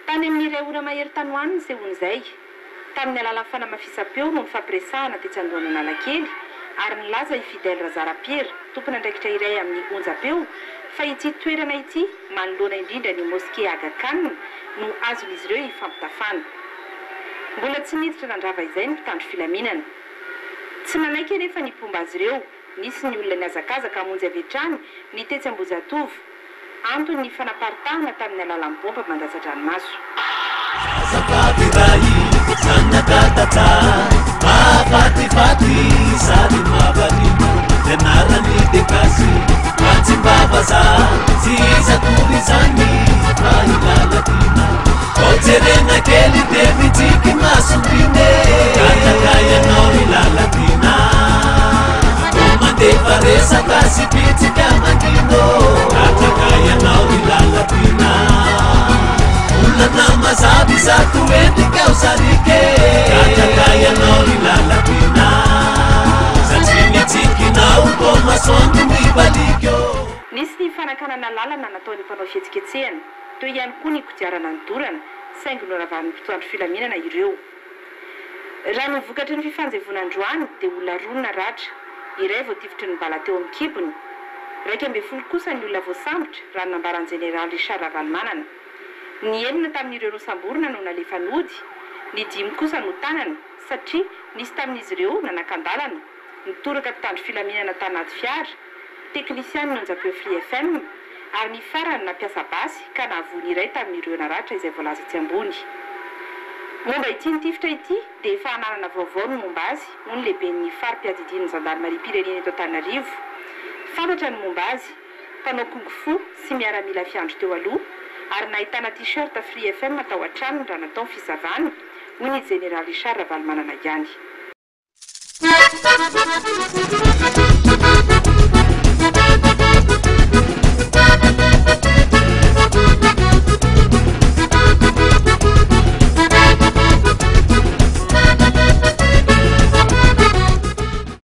Tany amin'ireo ora mahery tanoany ny sehon'izay. Tamin'ny alalan'ny fanamafisam-peo no ny fampiresahana tetsy Andohan'Analakely ary nilaza i Fidèle Razarapiera, tompona andraikitra iray amin'ny onjam-peo, fa ity toerana ity manoloana indrindra ny moské Aga Khan no azon'izy ireo hifampitafana. Mbola tsy niditra nandrava izay ny mpitandro filaminana. Tsy nanaiky anefa ny mpomba azy ireo, nisy ny olona niazakazaka hamonjy avy hatrany ny tetsy Ambozatovo, antony ny fanaparitahana tamin'ny alalan'ny bomba mandatsa-dranomaso. Nisy ny fanakanana lalana nataon'ny mpanao fihetsiketsehana, toy ihany koa ny kodiarana nidorana, saingy noravahan'ny mpitandro filaminana ireo. Raha no vokatry ny fifanjevonan-droany dia olona roa naratra, iray voatifitry ny bala teo amin'ny kibony, 12 kosa ny olona voasambotra raha ny nambaran'ny Général Richard Ravalomanana. Ny 9 tamin'ireo rosamborona no nalefa nody, ny 5 kosa no tanana satria nisy tamin'izy ireo nanakandalana, nitoraka mpitandro filaminana tanaty fiara, teknisiany ny onjam-peo Free FM, ary ny farany nampiasa basy ka nahavoany iray tamin'ireo naratra izay voalaza etsy ambony. Momba ity nitifitra ity dia efa hananana vaovao ny momba azy, hoy ny lehiben'ny fari-piadidian'ny Gendarmerie-pirenena eto Antananarivo. Fantatra ny momba azy, mpanao kung-fu sy miaramila fiandro teo aloha, ary nahitana t-shirt Free FM atao an-tranony raha natao fisavana, hoy ny Général Richard Ravalomanana ihany.